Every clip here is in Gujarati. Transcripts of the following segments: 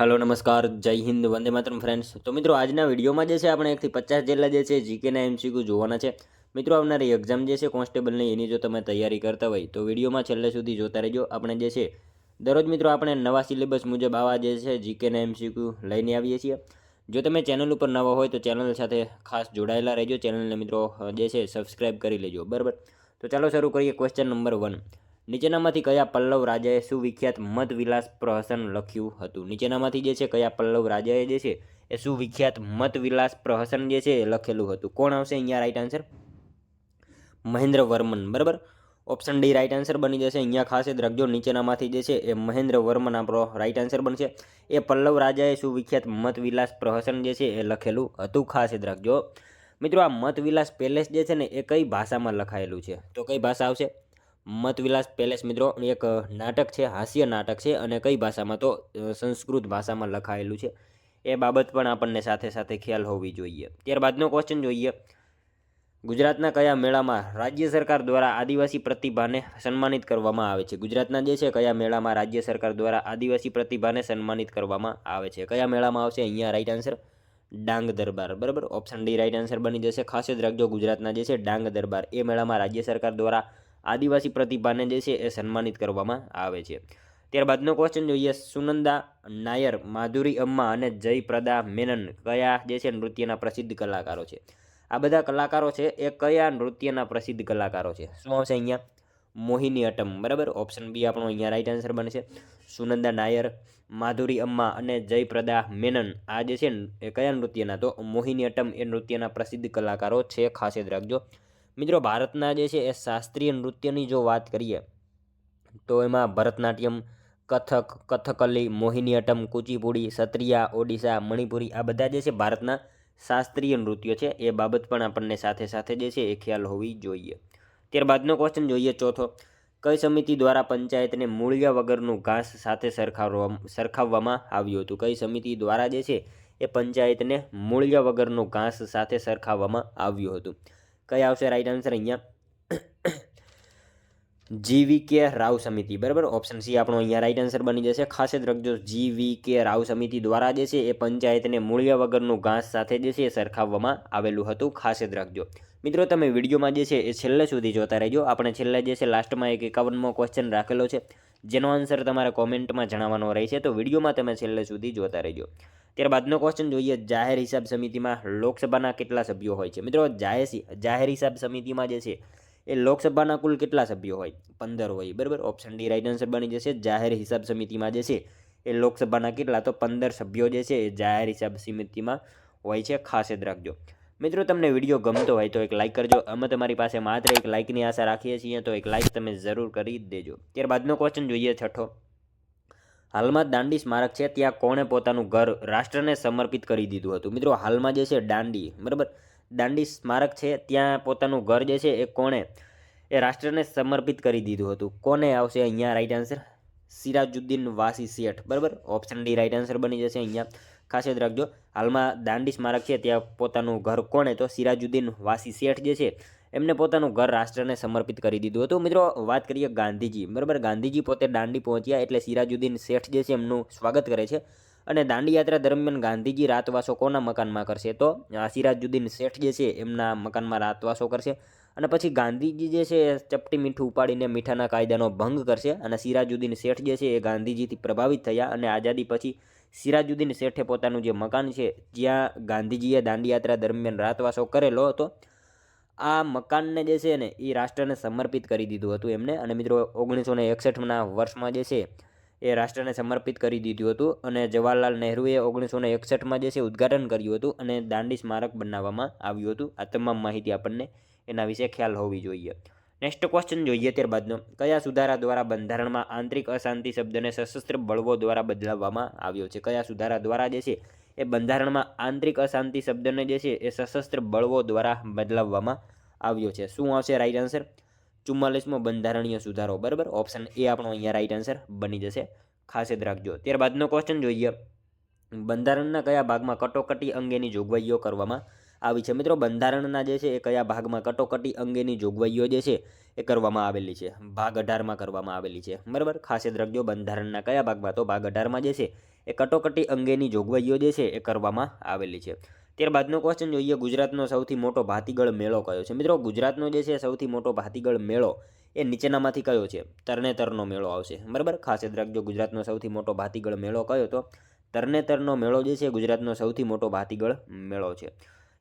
हेलो नमस्कार जय हिंद वंदे मातरम फ्रेंड्स। तो मित्रों આજના વિડીયોમાં જે છે આપણે 1 થી 50 જેટલા જે છે જીકેના એમસીક્યુ જોવાના છે। મિત્રો આવનારી એક્ઝામ જે છે કોન્સ્ટેબલની એની જો તમે તૈયારી કરતા હોય તો વિડીયોમાં છેલ્લે સુધી જોતા રહેજો। આપણે જે છે દરરોજ મિત્રો આપણે નવા સિલેબસ મુજબ આવા જે છે જીકેના એમસીક્યુ લઈને આવીએ છીએ। જો તમે ચેનલ ઉપર નવા હોય તો ચેનલ સાથે ખાસ જોડાયેલા રહેજો। ચેનલને મિત્રો જે છે સબસ્ક્રાઇબ કરી લેજો, બરાબર। તો ચાલો શરૂ કરીએ। ક્વેશ્ચન નંબર 1, નીચેનામાંથી કયા પલ્લવ રાજાએ સુવિખ્યાત મતવિલાસ પ્રહસન લખ્યું હતું? નીચેનામાંથી જે છે કયા પલ્લવ રાજાએ જે છે એ સુવિખ્યાત મતવિલાસ પ્રહસન જે છે એ લખેલું હતું? કોણ આવશે અહીંયા રાઈટ આન્સર? મહેન્દ્ર વર્મન, બરાબર। ઓપ્શન ડી રાઈટ આન્સર બની જશે। અહીંયા ખાસ યાદ રાખજો, નીચેનામાંથી જે છે એ મહેન્દ્ર વર્મન આપણો રાઈટ આન્સર બનશે। એ પલ્લવ રાજાએ સુવિખ્યાત મતવિલાસ પ્રહસન જે છે એ લખેલું હતું, ખાસ યાદ રાખજો। મિત્રો આ મતવિલાસ પેલેસ જે છે ને એ કઈ ભાષામાં લખાયેલું છે? તો કઈ ભાષા આવશે? મતવિલાસ પેલેસ મિત્રો એક નાટક છે, હાસ્ય નાટક છે, અને કઈ ભાષામાં? તો સંસ્કૃત ભાષામાં લખાયેલું છે। એ બાબત પણ આપણને સાથે સાથે ખ્યાલ હોવી જોઈએ। ત્યારબાદનો ક્વેશ્ચન જોઈએ। ગુજરાતના કયા મેળામાં રાજ્ય સરકાર દ્વારા આદિવાસી પ્રતિભાને સન્માનિત કરવામાં આવે છે? ગુજરાતના જે છે કયા મેળામાં રાજ્ય સરકાર દ્વારા આદિવાસી પ્રતિભાને સન્માનિત કરવામાં આવે છે? કયા મેળામાં આવશે અહીંયા રાઈટ આન્સર? ડાંગ દરબાર, બરાબર। ઓપ્શન ડી રાઈટ આન્સર બની જશે। ખાસ જ રાખજો, ગુજરાતના જે છે ડાંગ દરબાર એ મેળામાં રાજ્ય સરકાર દ્વારા આદિવાસી પ્રતિભાને જે છે એ સન્માનિત કરવામાં આવે છે। ત્યારબાદનો ક્વેશ્ચન જોઈએ। સુનંદા નાયર, માધુરી અમ્મા અને જયપ્રદા મેનન કયા જે છે નૃત્યના પ્રસિદ્ધ કલાકારો છે? આ બધા કલાકારો છે એ કયા નૃત્યના પ્રસિદ્ધ કલાકારો છે? શું આવશે અહીંયા? મોહિની અટ્ટમ, બરાબર। ઓપ્શન બી આપણો અહીંયા રાઈટ આન્સર બનશે। સુનંદા નાયર, માધુરી અમ્મા અને જયપ્રદા મેનન આ જે છે એ કયા નૃત્યના? તો મોહિની અટ્ટમ એ નૃત્યના પ્રસિદ્ધ કલાકારો છે, ખાસ યાદ રાખજો। મિત્રો ભારતના જે છે એ શાસ્ત્રીય નૃત્યની જો વાત કરીએ તો એમાં ભરતનાટ્યમ, કથક, કથકલી, મોહિની અટ્ટમ, કુચીપુડી, સત્રિયા, ઓડિશા, મણિપુરી આ બધા જે છે ભારતના શાસ્ત્રીય નૃત્યો છે। એ બાબત પણ આપણને સાથે સાથે જે છે એ ખ્યાલ હોવી જોઈએ। ત્યારબાદનો ક્વેશ્ચન જોઈએ ચોથો। કઈ સમિતિ દ્વારા પંચાયતને મૂળિયા વગરનું ઘાસ સાથે સરખાવવામાં આવ્યું હતું? કઈ સમિતિ દ્વારા જે છે એ પંચાયતને મૂળિયા વગરનું ઘાસ સાથે સરખાવવામાં આવ્યું હતું? કઈ આવશે રાઈટ આન્સર અહીંયા? GVK રાવ સમિતિ, બરાબર। ઓપ્શન સી આપણો અહીંયા રાઈટ આન્સર બની જશે। ખાસ જ રાખજો, GVK રાવ સમિતિ દ્વારા જે છે એ પંચાયતને મૂળિયા વગરનું ઘાસ સાથે જે છે એ સરખાવવામાં આવેલું હતું, ખાસ જ રાખજો। મિત્રો તમે વિડીયોમાં જે છે એ છેલ્લે સુધી જોતા રહેજો। આપણે છેલ્લે જે છે લાસ્ટમાં એક 51મો ક્વેશ્ચન રાખેલો છે જેનો આન્સર તમારે કોમેન્ટમાં જણાવવાનો રહેશે, તો વિડીયોમાં તમે છેલ્લે સુધી જોતા રહેજો। ત્યારબાદનો ક્વેશ્ચન જોઈએ। જાહેર હિસાબ સમિતિમાં લોકસભાના કેટલા સભ્યો હોય છે? મિત્રો જાહેર હિસાબ સમિતિમાં જે છે એ લોકસભાના કુલ કેટલા સભ્યો હોય? 15 હોય, બરાબર। ઓપ્શન ડી રાઈટ આન્સર બની જશે। જાહેર હિસાબ સમિતિમાં જે છે એ લોકસભાના કેટલા? તો 15 સભ્યો જે છે એ જાહેર હિસાબ સમિતિમાં હોય છે, ખાસ યાદ રાખજો। મિત્રો તમને વિડીયો ગમતો હોય તો એક લાઇક કરજો। અમે તમારી પાસે માત્ર એક લાઇકની આશા રાખીએ છીએ, તો એક લાઇક તમે જરૂર કરી દેજો। ત્યારબાદનો ક્વેશ્ચન જોઈએ છઠ્ઠો। હાલમાં દાંડી સ્મારક છે ત્યાં કોણે પોતાનું ઘર રાષ્ટ્રને સમર્પિત કરી દીધું હતું? મિત્રો હાલમાં જે છે દાંડી, બરાબર, દાંડી સ્મારક છે ત્યાં પોતાનું ઘર જે છે એ કોણે એ રાષ્ટ્રને સમર્પિત કરી દીધું હતું? કોને આવશે અહીંયા રાઈટ આન્સર? સિરાજુદ્દીન વાસી શેઠ, બરાબર। ઓપ્શન ડી રાઈટ આન્સર બની જશે। અહીંયા ખાસ યાદ રાખજો, હાલમાં દાંડી સ્મારક છે ત્યાં પોતાનું ઘર કોણે? તો સિરાજુદ્દીન વાસી શેઠ જે છે એમને પોતાનું ઘર રાષ્ટ્રને સમર્પિત કરી દીધું હતું। મિત્રો વાત કરીએ ગાંધીજી, બરાબર, ગાંધીજી પોતે દાંડી પહોંચ્યા એટલે સિરાજુદ્દીન શેઠ જે છે એમનું સ્વાગત કરે છે। અને દાંડી યાત્રા દરમિયાન ગાંધીજી રાતવાસો કોના મકાનમાં કરશે? તો સિરાજુદ્દીન શેઠ જે છે એમના મકાનમાં રાતવાસો કરશે। અને પછી ગાંધીજી જે છે એ ચપટી મીઠું ઉપાડીને મીઠાના કાયદાનો ભંગ કરશે। અને સિરાજુદ્દીન શેઠ જે છે એ ગાંધીજીથી પ્રભાવિત થયા અને આઝાદી પછી સિરાજુદ્દીન શેઠે પોતાનું જે મકાન છે જ્યાં ગાંધીજીએ દાંડી યાત્રા દરમિયાન રાતવાસો કરેલો હતો, આ મકાનને જે છે ને એ રાષ્ટ્રને સમર્પિત કરી દીધું હતું એમને। અને મિત્રો 1961ના વર્ષમાં જે છે એ રાષ્ટ્રને સમર્પિત કરી દીધું હતું। અને જવાહરલાલ નહેરુએ 1961માં જે છે ઉદ્ઘાટન કર્યું હતું અને દાંડી સ્મારક બનાવવામાં આવ્યું હતું। આ તમામ માહિતી આપણને એના વિશે ખ્યાલ હોવી જોઈએ। નેક્સ્ટ ક્વેશ્ચન જોઈએ ત્યારબાદનો। કયા સુધારા દ્વારા બંધારણમાં આંતરિક અશાંતિ શબ્દને સશસ્ત્ર બળવો દ્વારા બદલાવવામાં આવ્યો છે? કયા સુધારા દ્વારા જે છે એ બંધારણમાં આંતરિક અશાંતિ શબ્દને જે છે એ સશસ્ત્ર બળવો દ્વારા બદલાવવામાં આવ્યો છે? શું આવશે રાઈટ આન્સર? 44મો બંધારણીય સુધારો, બરાબર। ઓપ્શન એ આપણો અહીંયા રાઈટ આન્સર બની જશે, ખાસ યાદ રાખજો। ત્યારબાદનો ક્વેશ્ચન જોઈએ। બંધારણના કયા ભાગમાં કટોકટી અંગેની જોગવાઈઓ કરવામાં આવી છે? મિત્રો બંધારણના જે છે એ કયા ભાગમાં કટોકટી અંગેની જોગવાઈઓ જે છે એ કરવામાં આવેલી છે? ભાગ 18માં કરવામાં આવેલી છે, બરાબર। ખાસ યાદ રાખજો, બંધારણના કયા ભાગમાં? તો ભાગ 18માં જે છે એ કટોકટી અંગેની જોગવાઈઓ જે છે એ કરવામાં આવેલી છે. ત્યારબાદનો ક્વેશ્ચન જોઈએ, ગુજરાતનો સૌથી મોટો ભાતીગળ મેળો કયો છે? મિત્રો ગુજરાતનો જે છે સૌથી મોટો ભાતીગળ મેળો એ નીચેનામાંથી કયો છે? તરણેતરનો મેળો આવશે. બરાબર, ખાસ યાદ રાખજો, ગુજરાતનો સૌથી મોટો ભાતીગળ મેળો કયો? તો તરણેતરનો મેળો જે છે ગુજરાતનો સૌથી મોટો ભાતીગળ મેળો છે.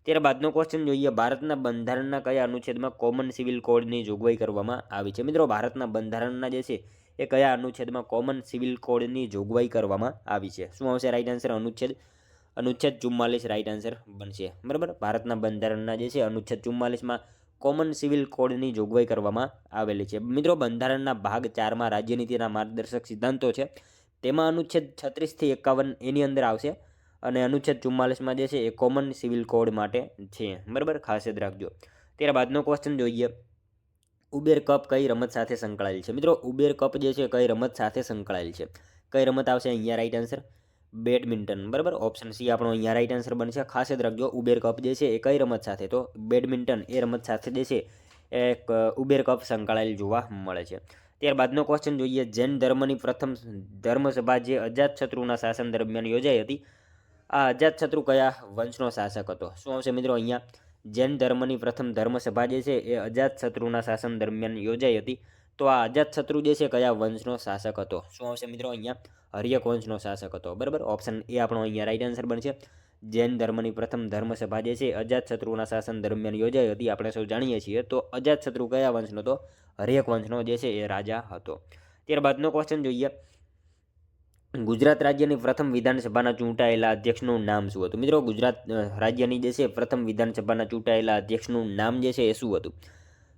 ત્યારબાદનો ક્વેશ્ચન જોઈએ, ભારતના બંધારણના કયા અનુચ્છેદમાં કોમન સિવિલ કોડની જોગવાઈ કરવામાં આવી છે? મિત્રો ભારતના બંધારણના જે છે એ કયા અનુચ્છેદમાં કોમન સિવિલ કોડની જોગવાઈ કરવામાં આવી છે? શું આવશે રાઈટ આન્સર? અનુચ્છેદ 44 રાઈટ આન્સર બનશે. બરાબર, ભારતના બંધારણના જે છે અનુચ્છેદ 44માં કોમન સિવિલ કોડની જોગવાઈ કરવામાં આવેલી છે. મિત્રો બંધારણના ભાગ 4માં રાજ્યનીતિના માર્ગદર્શક સિદ્ધાંતો છે, તેમાં અનુચ્છેદ 36 થી 51 એની અંદર આવશે, અને અનુચ્છેદ 44માં જે છે એ કોમન સિવિલ કોડ માટે છે. બરાબર, ખાસ યાદ રાખજો. ત્યારબાદનો ક્વેશ્ચન જોઈએ, ઉબેર કપ કઈ રમત સાથે સંકળાયેલ છે? મિત્રો ઉબેર કપ જે છે કઈ રમત સાથે સંકળાયેલ છે? કઈ રમત આવશે અહીંયા રાઈટ આન્સર? બેડમિન્ટન. બરાબર, ઓપ્શન સી આપણો અહીંયા રાઈટ આન્સર બનશે. ખાસ યાદ રાખજો, ઉબેર કપ જે છે એ કઈ રમત સાથે? તો બેડમિન્ટન એ રમત સાથે જે છે એ ઉબેર કપ સંકળાયેલ જોવા મળે છે. ત્યારબાદનો ક્વેશ્ચન જોઈએ, જૈન ધર્મની પ્રથમ ધર્મસભા જે અજાતશત્રુના શાસન દરમિયાન યોજાઈ હતી, આ અજાતશત્રુ કયા વંશનો શાસક હતો? શું આવશે મિત્રો અહીંયા? જૈન ધર્મની પ્રથમ ધર્મસભા જે છે એ અજાતશત્રુના શાસન દરમિયાન યોજાઈ હતી, તો આ અજાતશત્રુ જે છે કયા વંશનો શાસક હતો? શું આવશે મિત્રો અહીંયા? હર્યક વંશનો શાસક હતો. બરાબર, ઓપ્શન એ આપણો અહીંયા રાઈટ આન્સર બનશે. જૈન ધર્મની પ્રથમ ધર્મસભા જે છે અજાતશત્રુના શાસન દરમિયાન યોજાઈ હતી, આપણે સૌ જાણીએ છીએ. તો અજાતશત્રુ કયા વંશનો? તો હર્યક વંશનો જે છે એ રાજા હતો. ત્યારબાદનો ક્વેશ્ચન જોઈએ, ગુજરાત રાજ્યની પ્રથમ વિધાનસભાના ચૂંટાયેલા અધ્યક્ષનું નામ શું હતું? મિત્રો ગુજરાત રાજ્યની જે છે પ્રથમ વિધાનસભાના ચૂંટાયેલા અધ્યક્ષનું નામ જે છે એ શું હતું?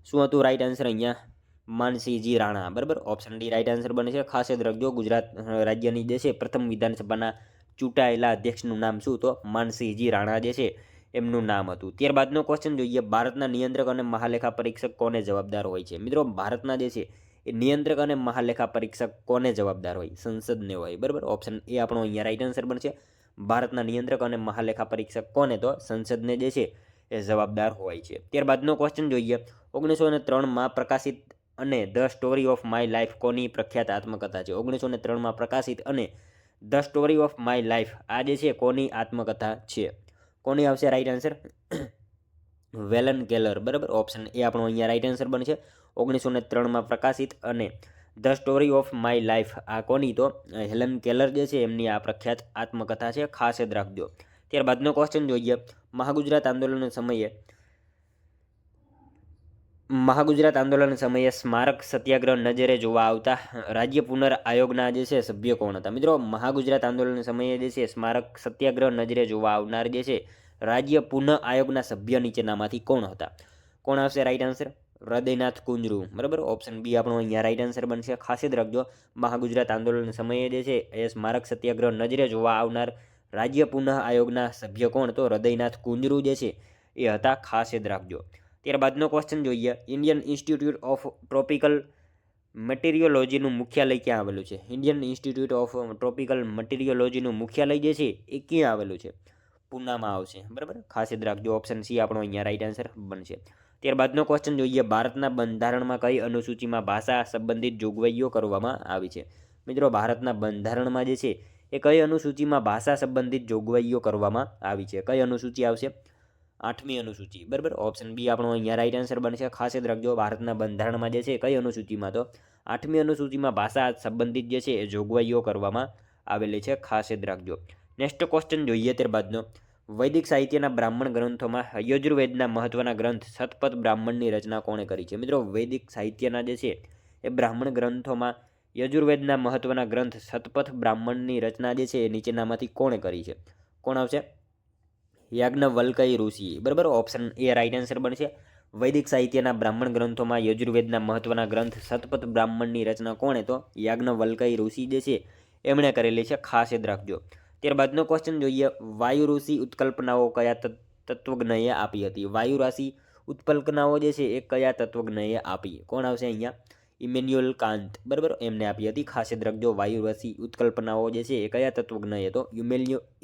શું હતું રાઈટ આન્સર અહીંયા? માનસિંહજી રાણા. બરાબર, ઓપ્શન ડી રાઈટ આન્સર બને છે. ખાસ યાદ રાખજો, ગુજરાત રાજ્યની જે છે પ્રથમ વિધાનસભાના ચૂંટાયેલા અધ્યક્ષનું નામ શું? તો માનસિંહજી રાણા જે છે એમનું નામ હતું. ત્યારબાદનો ક્વેશ્ચન જોઈએ, ભારતના નિયંત્રક અને મહાલેખા પરીક્ષક કોને જવાબદાર હોય છે? મિત્રો ભારતના જે છે એ નિયંત્રક અને મહાલેખા પરીક્ષક કોને જવાબદાર હોય? સંસદને હોય. બરાબર, ઓપ્શન એ આપણો અહીંયા રાઈટ આન્સર બનશે. ભારતના નિયંત્રક અને મહાલેખા પરીક્ષક કોને? તો સંસદને જે છે એ જવાબદાર હોય છે. ત્યારબાદનો ક્વેશ્ચન જોઈએ, 1903માં પ્રકાશિત અને the story of my life કોની પ્રખ્યાત આત્મકથા છે? 1903માં પ્રકાશિત અને the story of my life આ જે છે કોની આત્મકથા છે? કોની આવશે રાઈટ આન્સર? વેલન કેલર. બરાબર, ઓપ્શન એ આપણો અહીંયા રાઈટ આન્સર બનશે. 1903માં પ્રકાશિત અને the story of my life આ કોની? તો હેલન કેલર જે છે એમની આ પ્રખ્યાત આત્મકથા છે. ખાસ યાદ રાખજો. ત્યારબાદનો ક્વેશ્ચન જોઈએ, મહાગુજરાત આંદોલન સમયે સ્મારક સત્યાગ્રહ નજરે જોવા આવતા રાજ્ય પુનર આયોગના જે છે સભ્ય કોણ હતા? મિત્રો મહાગુજરાત આંદોલન સમયે જે છે સ્મારક સત્યાગ્રહ નજરે જોવા આવનાર જે છે રાજ્ય પુનઃ આયોગના સભ્ય નીચેનામાંથી કોણ હતા? કોણ આવશે રાઈટ આન્સર? હૃદયનાથ કુંજરુ. બરાબર, ઓપ્શન બી આપણો અહીંયા રાઈટ આન્સર બનશે. ખાસ યાદ રાખજો, મહાગુજરાત આંદોલન સમયે જે છે એ સ્મારક સત્યાગ્રહ નજરે જોવા આવનાર રાજ્ય પુનઃ આયોગના સભ્ય કોણ? તો હૃદયનાથ કુંજરુ જે છે એ હતા. ખાસ યાદ રાખજો. ત્યારબાદનો ક્વેશ્ચન જોઈએ, ઇન્ડિયન ઇન્સ્ટિટ્યૂટ ઓફ ટ્રોપિકલ મટીરિયોલોજીનું મુખ્યાલય ક્યાં આવેલું છે? ઇન્ડિયન ઇન્સ્ટિટ્યૂટ ઓફ ટ્રોપિકલ મટીરિયોલોજીનું મુખ્યાલય જે છે એ ક્યાં આવેલું છે? પૂનામાં આવશે. બરાબર, ખાસ યાદ રાખજો, ઓપ્શન સી આપણો અહીંયા રાઈટ આન્સર બનશે. ત્યારબાદનો ક્વેશ્ચન જોઈએ, ભારતના બંધારણમાં કઈ અનુસૂચિમાં ભાષા સંબંધિત જોગવાઈઓ કરવામાં આવી છે? મિત્રો ભારતના બંધારણમાં જે છે એ કઈ અનુસૂચિમાં ભાષા સંબંધિત જોગવાઈઓ કરવામાં આવી છે? કઈ અનુસૂચિ આવશે? 8મી અનુસૂચિ. બરાબર, ઓપ્શન બી આપણો અહીંયા રાઈટ આન્સર બનશે. ખાસ યાદ રાખજો, ભારતના બંધારણમાં જે છે કઈ અનુસૂચિમાં? તો 8મી અનુસૂચિમાં ભાષા સંબંધિત જે છે એ જોગવાઈઓ કરવામાં આવેલી છે. ખાસ યાદ રાખજો. નેક્સ્ટ ક્વેશ્ચન જોઈએ ત્યારબાદનો, વૈદિક સાહિત્યના બ્રાહ્મણ ગ્રંથોમાં યજુર્વેદના મહત્વના ગ્રંથ શતપથ બ્રાહ્મણની રચના કોણે કરી છે? મિત્રો વૈદિક સાહિત્યના જે છે એ બ્રાહ્મણ ગ્રંથોમાં યજુર્વેદના મહત્વના ગ્રંથ શતપથ બ્રાહ્મણની રચના જે છે એ નીચેનામાંથી કોણે કરી છે? કોણ આવશે? યાજ્ઞવલ્ક્ય ઋષિ. બરાબર, ઓપ્શન એ રાઈટ આન્સર બનશે. વૈદિક સાહિત્યના બ્રાહ્મણ ગ્રંથોમાં યજુર્વેદના મહત્વના ગ્રંથ શતપથ બ્રાહ્મણની રચના કોણે? તો યાજ્ઞવલ્ક્ય ઋષિ જે છે એમણે કરેલી છે. ખાસ યાદ રાખજો. ત્યારબાદનો ક્વેશ્ચન જોઈએ, વાયુ ઋષિ ઉત્કલ્પનાઓ કયા તત્વજ્ઞએ આપી હતી? વાયુ રાશિ ઉત્કલ્પનાઓ જે છે એ કયા તત્વજ્ઞએ આપી? કોણ આવશે અહીંયા? Emmanuel can't. બરાબર, એમને આપી હતી. ખાસ યાદ રાખજો, વાયુ રાશિ ઉત્કલ્પનાઓ જે છે એ કયા તત્વજ્ઞએ? તો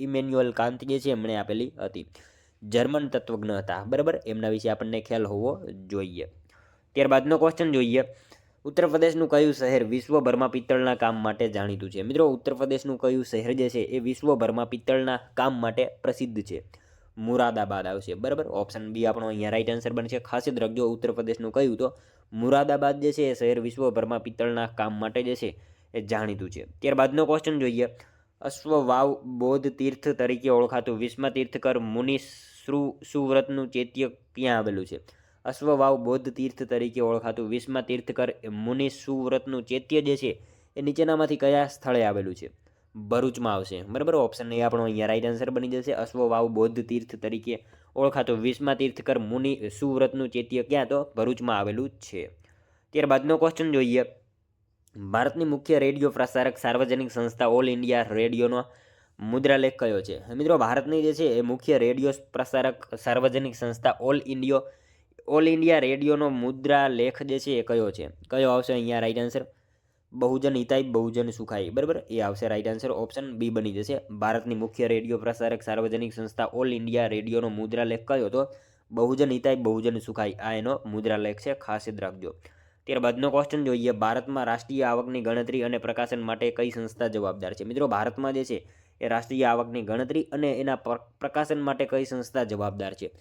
ઇમેન્યુઅલ કાન્ટ જે છે એમણે આપેલી હતી. જર્મન તત્વજ્ઞ હતા. બરાબર, એમના વિશે આપણને ખ્યાલ હોવો જોઈએ. ત્યારબાદનો ક્વેશ્ચન જોઈએ, ઉત્તર પ્રદેશનું કયું શહેર વિશ્વભરમાં પિત્તળના કામ માટે જાણીતું છે? મિત્રો ઉત્તર પ્રદેશનું કયું શહેર જે છે એ વિશ્વભરમાં પિત્તળના કામ માટે પ્રસિદ્ધ છે? મુરાદાબાદ આવશે, બરાબર. ઓપ્શન બી આપણો અહીંયા રાઈટ આન્સર બનશે. ખાસ યાદ રાખજો, ઉત્તર પ્રદેશનું કયું તો મુરાદાબાદ જે છે એ શહેર વિશ્વભરમાં પિત્તળના કામ માટે જે છે એ જાણીતું છે. ત્યારબાદનો ક્વેશ્ચન જોઈએ. અશ્વવાવ બૌદ્ધ તીર્થ તરીકે ઓળખાતું વિશ્વ તીર્થકર મુનિ સુવ્રતનું ચૈત્ય ક્યાં આવેલું છે? અશ્વવાવ બૌદ્ધ તીર્થ તરીકે ઓળખાતું વિશ્વ તીર્થકર મુનિ સુવ્રતનું ચૈત્ય જે છે એ નીચેનામાંથી કયા સ્થળે આવેલું છે? ભરૂચમાં આવશે, બરાબર. ઓપ્શન એ આપણો અહીંયા રાઈટ આન્સર બની જશે. અશ્વવાવ બૌદ્ધ તીર્થ તરીકે ઓળખાતું વિશ્વ તીર્થકર મુનિ સુવ્રતનું ચૈત્ય ક્યાં તો ભરૂચમાં આવેલું છે. ત્યારબાદનો ક્વેશ્ચન જોઈએ. ભારતની મુખ્ય રેડિયો પ્રસારક સાર્વજનિક સંસ્થા ઓલ ઇન્ડિયા રેડિયોનો મુદ્રાલેખ કયો છે? મિત્રો ભારતની જે છે એ મુખ્ય રેડિયો પ્રસારક સાર્વજનિક સંસ્થા ઓલ ઇન્ડિયા રેડિયોનો મુદ્રાલેખ જે છે એ કયો છે? કયો આવશે અહીંયા રાઈટ આન્સર? બહુજન હિતાય બહુજન સુખાય, બરાબર, એ આવશે રાઈટ આન્સર. ઓપ્શન બી બની જશે. ભારતની મુખ્ય રેડિયો પ્રસારક સાર્વજનિક સંસ્થા ઓલ ઇન્ડિયા રેડિયોનો મુદ્રાલેખ કયો તો બહુજન હિતાય બહુજન સુખાય, આ એનો મુદ્રાલેખ છે, ખાસ યાદ રાખજો. ત્યારબાદનો ક્વેશ્ચન જોઈએ. ભારતમાં રાષ્ટ્રીય આવકની ગણતરી અને પ્રકાશન માટે કઈ સંસ્થા જવાબદાર છે? મિત્રો ભારતમાં જે છે એ રાષ્ટ્રીય આવકની ગણતરી અને એના પ્રકાશન માટે કઈ સંસ્થા જવાબદાર છે?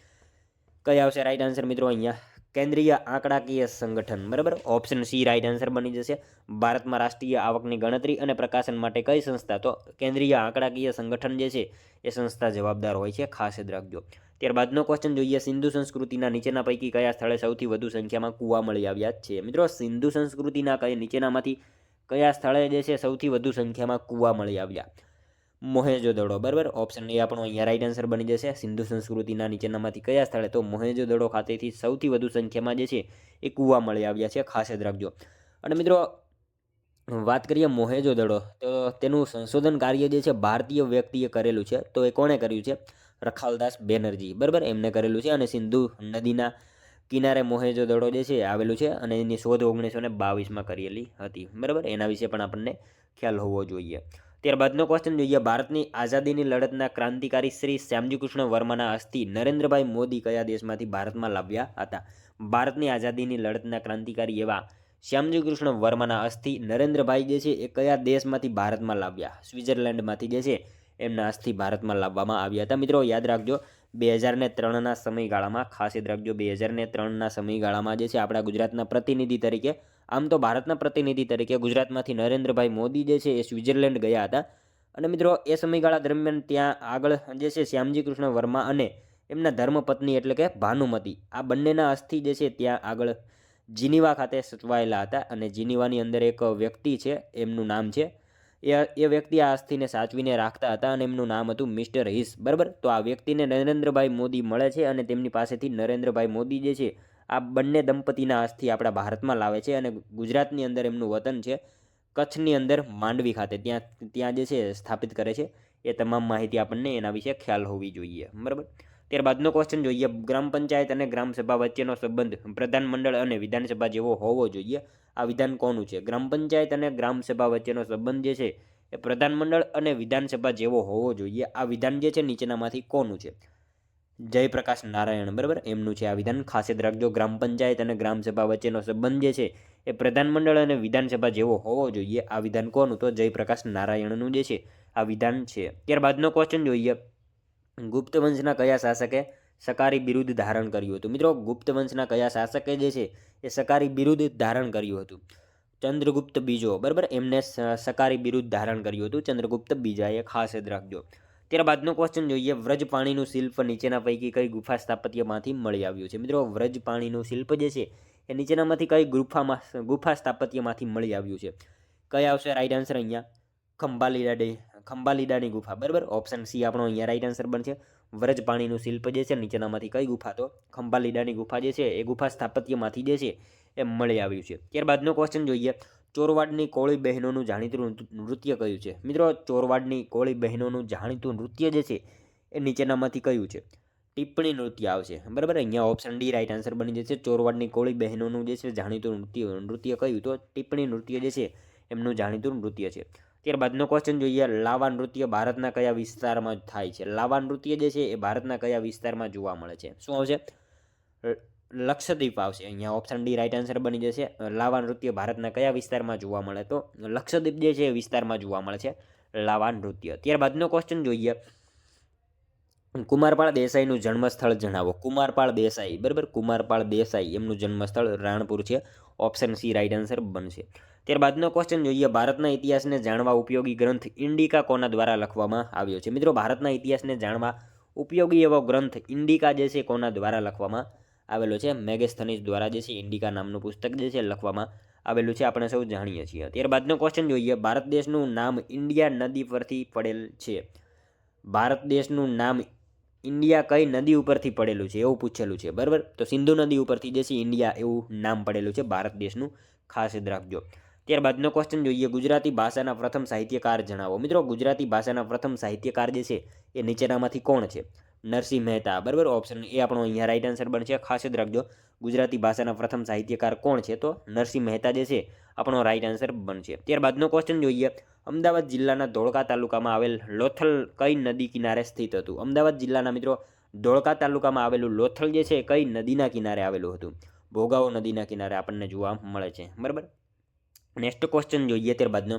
કઈ આવશે રાઈટ આન્સર મિત્રો? અહીંયા કેન્દ્રીય આંકડાકીય સંગઠન, બરાબર. ઓપ્શન સી રાઈટ આન્સર બની જશે. ભારતમાં રાષ્ટ્રીય આવકની ગણતરી અને પ્રકાશન માટે કઈ સંસ્થા તો કેન્દ્રીય આંકડાકીય સંગઠન જે છે એ સંસ્થા જવાબદાર હોય છે, ખાસ યાદ રાખજો. ત્યારબાદનો ક્વેશ્ચન જોઈએ. સિંધુ સંસ્કૃતિના નીચેના પૈકી કયા સ્થળે સૌથી વધુ સંખ્યામાં કૂવા મળી આવ્યા છે? મિત્રો સિંધુ સંસ્કૃતિના નીચેનામાંથી કયા સ્થળે જે છે સૌથી વધુ સંખ્યામાં કૂવા મળી આવ્યા? મોહેંજો-દડો, બરાબર. ઓપ્શન એ આપણો અહીંયા રાઈટ આન્સર બની જશે. સિંધુ સંસ્કૃતિના નીચેનામાંથી કયા સ્થળે તો મોહેંજો-દડો ખાતેથી સૌથી વધુ સંખ્યામાં જે છે એ કૂવા મળી આવ્યા છે, ખાસ યાદ રાખજો. અને મિત્રો વાત કરીએ મોહેંજો-દડો, તો તેનું સંશોધન કાર્ય જે છે ભારતીય વ્યક્તિએ કરેલું છે. તો એ કોણે કર્યું છે? રખાલદાસ બેનર્જી, બરાબર, એમને કરેલું છે. અને સિંધુ નદીના કિનારે મોહેંજો-દડો જે છે આવેલું છે અને એની શોધ 1922માં કરેલી હતી, બરાબર. એના વિશે પણ આપણને ખ્યાલ હોવો જોઈએ. ત્યારબાદનો ક્વેશ્ચન જોઈએ. ભારતની આઝાદીની લડતના ક્રાંતિકારી શ્રી શ્યામજી કૃષ્ણ વર્માના અસ્થિ નરેન્દ્રભાઈ મોદી કયા દેશમાંથી ભારતમાં લાવ્યા હતા? ભારતની આઝાદીની લડતના ક્રાંતિકારી એવા શ્યામજી કૃષ્ણ વર્માના અસ્થિ નરેન્દ્રભાઈ જે છે એ કયા દેશમાંથી ભારતમાં લાવ્યા? સ્વિટ્ઝરલેન્ડમાંથી જે છે એમના અસ્થિ ભારતમાં લાવવામાં આવ્યા હતા. મિત્રો યાદ રાખજો, 2003ના સમયગાળામાં, ખાસ યાદ રાખજો, 2003ના સમયગાળામાં જે છે આપણા ગુજરાતના પ્રતિનિધિ તરીકે, આમ તો ભારતના પ્રતિનિધિ તરીકે ગુજરાતમાંથી નરેન્દ્રભાઈ મોદી જે છે એ સ્વિટ્ઝરલેન્ડ ગયા હતા. અને મિત્રો એ સમયગાળા દરમિયાન ત્યાં આગળ જે છે શ્યામજી કૃષ્ણ વર્મા અને એમના ધર્મપત્ની એટલે કે ભાનુમતી, આ બંનેના અસ્થિ જે છે ત્યાં આગળ જીનીવા ખાતે સચવાયેલા હતા. અને જીનીવાની અંદર એક વ્યક્તિ છે, એમનું નામ છે, એ વ્યક્તિ આ અસ્થિને સાચવીને રાખતા હતા અને એમનું નામ હતું મિસ્ટર હિસ, બરાબર. તો આ વ્યક્તિને નરેન્દ્રભાઈ મોદી મળે છે અને તેમની પાસેથી નરેન્દ્રભાઈ મોદી જે છે આ બંને દંપતીના અસ્થિ આપણા ભારતમાં લાવે છે. અને ગુજરાતની અંદર એમનું વતન છે કચ્છની અંદર માંડવી ખાતે, ત્યાં જે છે સ્થાપિત કરે છે. એ તમામ માહિતી આપણને એના વિશે ખ્યાલ હોવી જોઈએ, બરાબર. ત્યારબાદનો ક્વેશ્ચન જોઈએ. ગ્રામ પંચાયત અને ગ્રામસભા વચ્ચેનો સંબંધ પ્રધાનમંડળ અને વિધાનસભા જેવો હોવો જોઈએ. આ વિધાન કોનું છે? ગ્રામ પંચાયત અને ગ્રામસભા વચ્ચેનો સંબંધ જે છે એ પ્રધાનમંડળ અને વિધાનસભા જેવો હોવો જોઈએ. આ વિધાન જે છે નીચેનામાંથી કોનું છે? જયપ્રકાશ નારાયણ, બરાબર, એમનું છે આ વિધાન, ખાસ યાદ રાખજો. ગ્રામ પંચાયત અને ગ્રામસભા વચ્ચેનો સંબંધ જે છે એ પ્રધાનમંડળ અને વિધાનસભા જેવો હોવો જોઈએ. આ વિધાન કોનું? તો જયપ્રકાશ નારાયણનું જે છે આ વિધાન છે. ત્યારબાદનો ક્વેશ્ચન જોઈએ. ગુપ્ત વંશના કયા શાસકે સકારી બિરુદ ધારણ કર્યું હતું? મિત્રો ગુપ્ત વંશના કયા શાસકે જે છે એ સકારી બિરુદ ધારણ કર્યું હતું? ચંદ્રગુપ્ત બીજો, બરાબર, એમને સકારી બિરુદ ધારણ કર્યું હતું, ચંદ્રગુપ્ત બીજાએ, ખાસ યાદ રાખજો. ત્યારબાદનો ક્વેશ્ચન જોઈએ. વ્રજપાણીનું શિલ્પ નીચેના પૈકી કઈ ગુફા સ્થાપત્યમાંથી મળી આવ્યું છે? મિત્રો વ્રજપાણીનું શિલ્પ જે છે એ નીચેનામાંથી કઈ ગુફા સ્થાપત્યમાંથી મળી આવ્યું છે? કઈ આવશે રાઈટ આન્સર અહીંયા? ખંભાલીડાની ગુફા, બરાબર. ઓપ્શન સી આપણો અહીંયા રાઈટ આન્સર બનશે. વ્રજપાણીનું શિલ્પ જે છે નીચેનામાંથી કઈ ગુફા તો ખંભાલીડાની ગુફા જે છે એ ગુફા સ્થાપત્યમાંથી જે છે એ મળી આવ્યું છે. ત્યારબાદનો ક્વેશ્ચન જોઈએ. ચોરવાડની કોળી બહેનોનું જાણીતું નૃત્ય કયું છે? મિત્રો ચોરવાડની કોળી બહેનોનું જાણીતું નૃત્ય જે છે એ નીચેનામાંથી કયું છે? ટિપ્પણી નૃત્ય આવશે, બરાબર. અહીંયા ઓપ્શન ડી રાઈટ આન્સર બની જશે. ચોરવાડની કોળી બહેનોનું જે છે જાણીતું નૃત્ય કયું? તો ટિપ્પણી નૃત્ય જે છે એમનું જાણીતું નૃત્ય છે. ત્યારબાદનો ક્વેશ્ચન જોઈએ. લાવા નૃત્ય ભારતના કયા વિસ્તારમાં થાય છે? લાવા નૃત્ય જે છે એ ભારતના કયા વિસ્તારમાં જોવા મળે છે? શું આવશે? લક્ષદ્વીપ આવશે અહીંયા. ઓપ્શન ડી રાઈટ આન્સર બની જશે. લાવા નૃત્ય ભારતના કયા વિસ્તારમાં જોવા મળે? તો લક્ષદ્વીપ જે છે એ વિસ્તારમાં જોવા મળે છે લાવા નૃત્ય. ત્યારબાદનો ક્વેશ્ચન જોઈએ, કુમારપાળ દેસાઈનું જન્મસ્થળ જણાવો. કુમારપાળ દેસાઈ, બરાબર, કુમારપાળ દેસાઈ એમનું જન્મસ્થળ રાણપુર છે. ઓપ્શન સી રાઈટ આન્સર બનશે. ત્યારબાદનો ક્વેશ્ચન જોઈએ, ભારતના ઇતિહાસને જાણવા ઉપયોગી ગ્રંથ ઇન્ડિકા કોના દ્વારા લખવામાં આવ્યો છે? મિત્રો, ભારતના ઇતિહાસને જાણવા ઉપયોગી એવો ગ્રંથ ઇન્ડિકા જે છે કોના દ્વારા લખવામાં આવેલો છે? મેગેસ્થનીસ દ્વારા જે છે ઇન્ડિકા નામનું પુસ્તક જે છે લખવામાં આવેલું છે, આપણે સૌ જાણીએ છીએ. ત્યારબાદનો ક્વેશ્ચન જોઈએ, ભારત દેશનું નામ ઇન્ડિયા નદી પરથી પડેલ છે. ભારત દેશનું નામ ઇન્ડિયા કઈ નદી ઉપરથી પડેલું છે એવું પૂછેલું છે, બરાબર. તો સિંધુ નદી ઉપરથી જે છે ઇન્ડિયા એવું નામ પડેલું છે ભારત દેશનું, ખાસ યાદ રાખજો. ત્યારબાદનો ક્વેશ્ચન જોઈએ, ગુજરાતી ભાષાના પ્રથમ સાહિત્યકાર જણાવો. મિત્રો, ગુજરાતી ભાષાના પ્રથમ સાહિત્યકાર જે છે એ નીચેનામાંથી કોણ છે? નરસિંહ મહેતા, બરાબર. ઓપ્શન એ આપણો અહીંયા રાઈટ આન્સર બનશે. ખાસ યાદ રાખજો, ગુજરાતી ભાષાના પ્રથમ સાહિત્યકાર કોણ છે? તો નરસિંહ મહેતા જે છે આપણો રાઈટ આન્સર બનશે. ત્યારબાદનો ક્વેશ્ચન જોઈએ, અમદાવાદ જિલ્લાના ધોળકા તાલુકામાં આવેલ લોથલ કઈ નદી કિનારે સ્થિત હતું? અમદાવાદ જિલ્લાના મિત્રો ધોળકા તાલુકામાં આવેલું લોથલ જે છે કઈ નદીના કિનારે આવેલું હતું? ભોગાવો નદીના કિનારે આપણને જોવા મળે છે, બરાબર. નેક્સ્ટ ક્વેશ્ચન જોઈએ ત્યારબાદનો,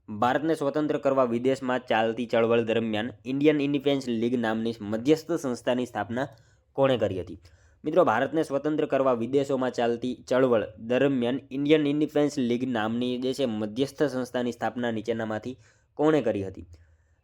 ભારતને સ્વતંત્ર કરવા વિદેશમાં ચાલતી ચળવળ દરમિયાન ઇન્ડિયન ઇન્ડિપેન્ડન્સ લીગ નામની મધ્યસ્થ સંસ્થાની સ્થાપના કોણે કરી હતી? મિત્રો, ભારતને સ્વતંત્ર કરવા વિદેશોમાં ચાલતી ચળવળ દરમિયાન ઇન્ડિયન ઇન્ડિપેન્ડન્સ લીગ નામની જે છે મધ્યસ્થ સંસ્થાની સ્થાપના નીચેનામાંથી કોણે કરી હતી?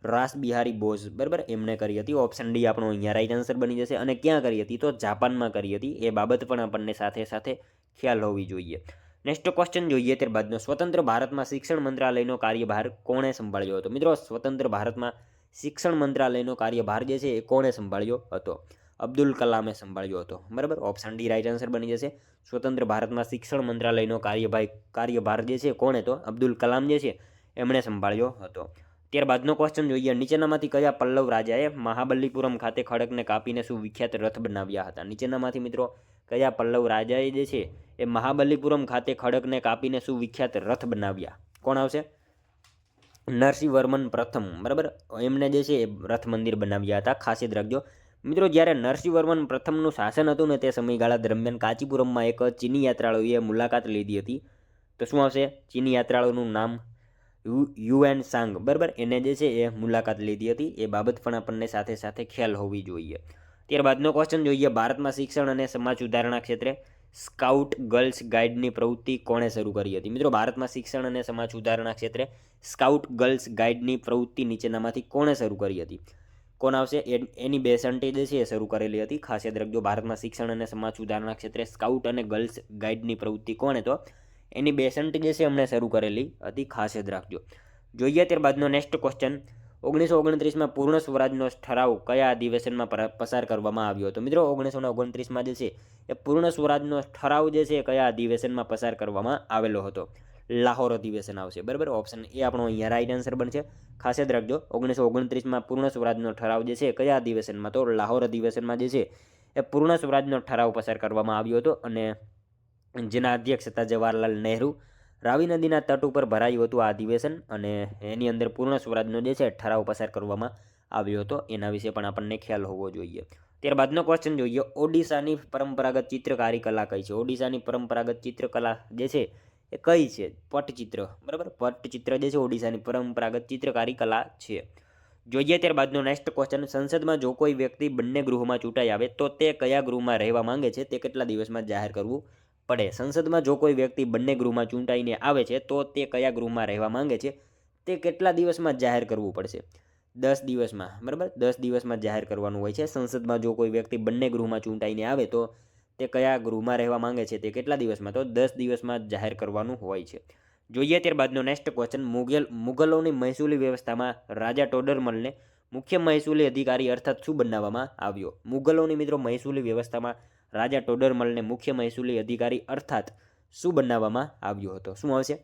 રાસ બિહારી બોઝ, બરાબર, એમણે કરી હતી. ઓપ્શન ડી આપણો અહીંયા રાઈટ આન્સર બની જશે. અને ક્યાં કરી હતી? તો જાપાનમાં કરી હતી. એ બાબત પણ આપણને સાથે સાથે ખ્યાલ હોવી જોઈએ. નેક્સ્ટ ક્વેશ્ચન જોઈએ ત્યારબાદનો, સ્વતંત્ર ભારતમાં શિક્ષણ મંત્રાલયનો કાર્યભાર કોણે સંભાળ્યો હતો? મિત્રો, સ્વતંત્ર ભારતમાં શિક્ષણ મંત્રાલયનો કાર્યભાર જે છે એ કોણે સંભાળ્યો હતો? અબ્દુલ કલામે સંભાળ્યો હતો, બરાબર. ઓપ્શન ડી રાઈટ આન્સર બની જશે. સ્વતંત્ર ભારતમાં શિક્ષણ મંત્રાલયનો કાર્યભાર જે છે કોણે? તો અબ્દુલ કલામ જે છે એમણે સંભાળ્યો હતો. ત્યારબાદનો ક્વેશ્ચન જોઈએ, નીચેનામાંથી કયા પલ્લવ રાજાએ મહાબલીપુરમ ખાતે ખડકને કાપીને સુવિખ્યાત રથ બનાવ્યા હતા? નીચેનામાંથી મિત્રો કયા પલ્લવ રાજાએ જે છે એ મહાબલીપુરમ ખાતે ખડકને કાપીને સુવિખ્યાત રથ બનાવ્યા? કોણ આવશે? નરસિંહવર્મન પ્રથમ, બરાબર. એમણે જે છે એ રથ મંદિર બનાવ્યા હતા, ખાસ યાદ રાખજો. મિત્રો, જ્યારે નરસિંહવર્મન પ્રથમનું શાસન હતું ને તે સમયગાળા દરમિયાન કાંચીપુરમમાં એક ચીની યાત્રાળુએ મુલાકાત લીધી હતી. તો શું આવશે? ચીની યાત્રાળુનું નામ યુએન સાંગ, બરાબર. એને જે છે એ મુલાકાત લીધી હતી. એ બાબત પણ આપણને સાથે સાથે ખ્યાલ હોવી જોઈએ. ત્યારબાદનો ક્વેશ્ચન જોઈએ, ભારતમાં શિક્ષણ અને સમાજ સુધારણા ક્ષેત્રે સ્કાઉટ ગર્લ્સ ગાઈડની પ્રવૃત્તિ કોણે શરૂ કરી હતી? મિત્રો, ભારતમાં શિક્ષણ અને સમાજ સુધારણા ક્ષેત્રે સ્કાઉટ ગર્લ્સ ગાઈડની પ્રવૃત્તિ નીચેનામાંથી કોણે શરૂ કરી હતી? કોણ આવશે? એની બેસન્ટે જે છે એ શરૂ કરેલી હતી. ખાસ યાદ રાખજો, ભારતમાં શિક્ષણ અને સમાજ સુધારણા ક્ષેત્રે સ્કાઉટ અને ગર્લ્સ ગાઈડની પ્રવૃત્તિ કોણે? તો એની બેસન્ટ જે છે એમણે શરૂ કરેલી હતી, ખાસ યાદ રાખજો. જોઈએ ત્યારબાદનો નેક્સ્ટ ક્વેશ્ચન, 1929માં પૂર્ણ સ્વરાજનો ઠરાવ કયા અધિવેશનમાં પસાર કરવામાં આવ્યો હતો? મિત્રો, 1929માં જે છે એ પૂર્ણ સ્વરાજનો ઠરાવ જે છે કયા અધિવેશનમાં પસાર કરવામાં આવેલો હતો? લાહોર અધિવેશન આવશે, બરાબર. ઓપ્શન એ આપણો અહીંયા રાઈટ આન્સર બનશે. ખાસ યાદ રાખજો, 1929માં પૂર્ણ સ્વરાજનો ઠરાવ જે છે કયા અધિવેશનમાં? તો લાહોર અધિવેશનમાં જે છે એ પૂર્ણ સ્વરાજનો ઠરાવ પસાર કરવામાં આવ્યો હતો, અને જેના અધ્યક્ષ હતા જવાહરલાલ નહેરુ. રાવી નદીના તટ ઉપર ભરાયું હતું આ અધિવેશન, અને એની અંદર પૂર્ણ સ્વરાજનો જે છે ઠરાવ પસાર કરવામાં આવ્યો હતો. એના વિશે પણ આપણને ખ્યાલ હોવો જોઈએ. ત્યારબાદનો ક્વેશ્ચન જોઈએ, ઓડિશાની પરંપરાગત ચિત્રકારી કલા કઈ છે? ઓડિશાની પરંપરાગત ચિત્રકલા જે છે એ કઈ છે? પટચિત્ર, બરાબર. પટચિત્ર જે છે ઓડિશાની પરંપરાગત ચિત્રકારી કલા છે. જોઈએ ત્યારબાદનો નેક્સ્ટ ક્વેશ્ચન, સંસદમાં જો કોઈ વ્યક્તિ બંને ગૃહોમાં ચૂંટાઈ આવે તો તે કયા ગૃહમાં રહેવા માંગે છે તે કેટલા દિવસમાં જાહેર કરવું પડે? સંસદમાં જો કોઈ વ્યક્તિ બંને ગૃહમાં ચૂંટાઈને આવે છે તો તે કયા ગૃહમાં રહેવા માંગે છે તે કેટલા દિવસમાં જાહેર કરવું પડશે? 10 દિવસમાં, બરાબર. 10 દિવસમાં જાહેર કરવાનું હોય છે. સંસદમાં જો કોઈ વ્યક્તિ બંને ગૃહમાં ચૂંટાઈને આવે તો તે કયા ગૃહમાં રહેવા માંગે છે તે કેટલા દિવસમાં? તો 10 દિવસમાં જાહેર કરવાનું હોય છે. જોઈએ ત્યારબાદનો નેક્સ્ટ ક્વેશ્ચન, મુગલોની મહેસૂલી વ્યવસ્થામાં રાજા ટોડરમલને મુખ્ય મહેસૂલી અધિકારી અર્થાત શું બનાવવામાં આવ્યો? મુગલોની મિત્રો મહેસૂલી વ્યવસ્થામાં રાજા ટોડરમલને મુખ્ય મહેસૂલી અધિકારી અર્થાત શું બનાવવામાં આવ્યો હતો? શું આવશે?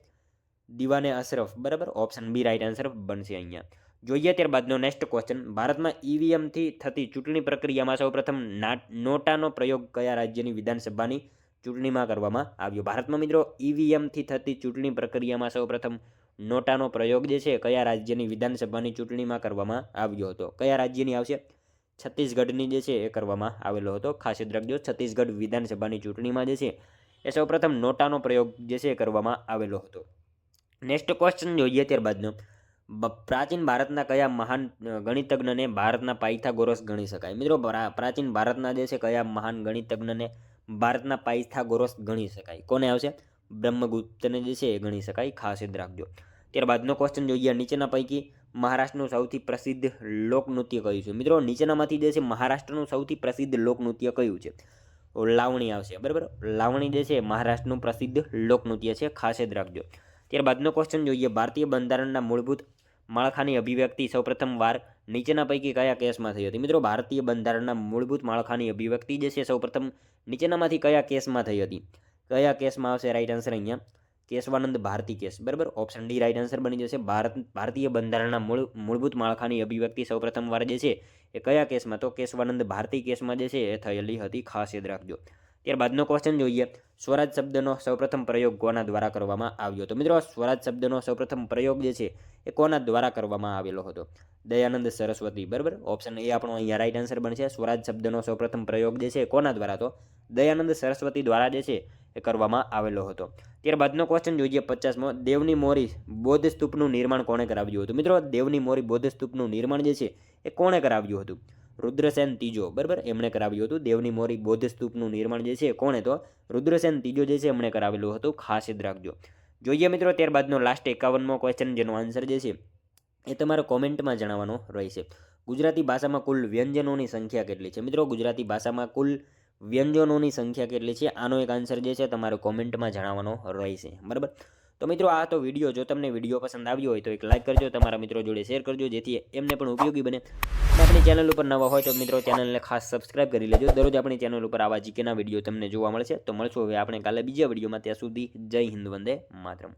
દીવાને અશરફ, બરાબર. ઓપ્શન બી રાઈટ આન્સર બનશે અહીંયા. જોઈએ ત્યારબાદનો નેક્સ્ટ ક્વેશ્ચન, ભારતમાં ઈવીએમથી થતી ચૂંટણી પ્રક્રિયામાં સૌપ્રથમ નોટાનો પ્રયોગ કયા રાજ્યની વિધાનસભાની ચૂંટણીમાં કરવામાં આવ્યો? ભારતમાં મિત્રો ઈવીએમથી થતી ચૂંટણી પ્રક્રિયામાં સૌપ્રથમ નોટાનો પ્રયોગ જે છે કયા રાજ્યની વિધાનસભાની ચૂંટણીમાં કરવામાં આવ્યો હતો? કયા રાજ્યની આવશે? છત્તીસગઢની જે છે એ કરવામાં આવેલો હતો. ખાસ યાદ રાખજો, છત્તીસગઢ વિધાનસભાની ચૂંટણીમાં જે છે એ સૌપ્રથમ નોટાનો પ્રયોગ જે છે એ કરવામાં આવેલો હતો. નેક્સ્ટ ક્વેશ્ચન જોઈએ ત્યારબાદનો. પ્રાચીન ભારતના કયા મહાન ગણિતજ્ઞને ભારતના પાયથાગોરસ ગણી શકાય? મિત્રો, પ્રાચીન ભારતના જે છે કયા મહાન ગણિતજ્ઞને ભારતના પાયથાગોરસ ગણી શકાય? કોને આવશે? બ્રહ્મગુપ્તને જે છે એ ગણી શકાય. ખાસ યાદ રાખજો. ત્યારબાદનો ક્વેશ્ચન જોઈએ. નીચેના પૈકી મહારાષ્ટ્રનું સૌથી પ્રસિદ્ધ લોકનૃત્ય કયું છે? મિત્રો, નીચેનામાંથી જે છે મહારાષ્ટ્રનું સૌથી પ્રસિદ્ધ લોકનૃત્ય કયું છે? લાવણી આવશે. બરાબર, લાવણી જે છે મહારાષ્ટ્રનું પ્રસિદ્ધ લોકનૃત્ય છે. ખાસ યાદ રાખજો. ત્યારબાદનો ક્વેશ્ચન જોઈએ. ભારતીય બંધારણના મૂળભૂત માળખાની અભિવ્યક્તિ સૌપ્રથમ વાર નીચેના પૈકી કયા કેસમાં થઈ હતી? મિત્રો, ભારતીય બંધારણના મૂળભૂત માળખાની અભિવ્યક્તિ જે છે સૌપ્રથમ નીચેનામાંથી કયા કેસમાં થઈ હતી? કયા કેસમાં આવશે રાઈટ આન્સર અહીંયા? કેશવાનંદ ભારતી કેસ. બરાબર, ઓપ્શન ડી રાઈટ આન્સર બની જશે. ભારતીય બંધારણના મૂળભૂત માળખાની અભિવ્યક્તિ સૌપ્રથમ વાર જે છે એ કયા કેસમાં? તો કેશવાનંદ ભારતી કેસમાં જે છે એ થયેલી હતી. ખાસ યાદ રાખજો. ત્યારબાદનો ક્વેશ્ચન જોઈએ. સ્વરાજ શબ્દનો સૌપ્રથમ પ્રયોગ કોના દ્વારા કરવામાં આવ્યો હતો? મિત્રો, સ્વરાજ શબ્દનો સૌપ્રથમ પ્રયોગ જે છે એ કોના દ્વારા કરવામાં આવેલો હતો? દયાનંદ સરસ્વતી. બરાબર, ઓપ્શન એ આપણો અહીંયા રાઈટ આન્સર બનશે. સ્વરાજ શબ્દનો સૌપ્રથમ પ્રયોગ જે છે કોના દ્વારા? તો દયાનંદ સરસ્વતી દ્વારા જે છે એ કરવામાં આવેલો હતો. ત્યારબાદનો ક્વેશ્ચન જોઈએ 50મો. દેવની મોરી બૌદ્ધ સ્તૂપનું નિર્માણ કોણે કરાવ્યું હતું? મિત્રો, દેવની મોરી બૌદ્ધ સ્તૂપનું નિર્માણ જે છે એ કોણે કરાવ્યું હતું? રુદ્રસેન ત્રીજો. બરાબર, એમણે કરાવ્યું હતું. દેવની મોરી બૌદ્ધ સ્તૂપનું નિર્માણ જે છે કોણે? તો રુદ્રસેન ત્રીજો જે છે એમણે કરાવેલું હતું. ખાસ યાદ રાખજો. જોઈએ મિત્રો ત્યારબાદનો લાસ્ટ 51મો ક્વેશ્ચન, જેનો આન્સર જે છે એ તમારે કોમેન્ટમાં જણાવવાનો રહેશે. ગુજરાતી ભાષામાં કુલ વ્યંજનોની સંખ્યા કેટલી છે? મિત્રો, ગુજરાતી ભાષામાં કુલ વ્યંજનોની સંખ્યા કેટલી છે? આનો એક આન્સર જે છે તમારે કોમેન્ટમાં જણાવવાનો રહેશે. બરાબર, તો મિત્રો આ તો વિડીયો. જો તમને વિડીયો પસંદ આવ્યો હોય તો એક લાઇક કરજો, તમારા મિત્રો જોડે શેર કરજો, જેથી એમને પણ ઉપયોગી બને. આપણી ચેનલ ઉપર નવા હોય તો મિત્રો ચેનલને ખાસ સબસ્ક્રાઇબ કરી લેજો. દરરોજ આપણી ચેનલ ઉપર આવા જીકેના વિડીયો તમને જોવા મળશે. તો મળશું હવે આપણે કાલે બીજા વિડીયોમાં. ત્યાં સુધી જય હિન્દ, વંદે માતરમ.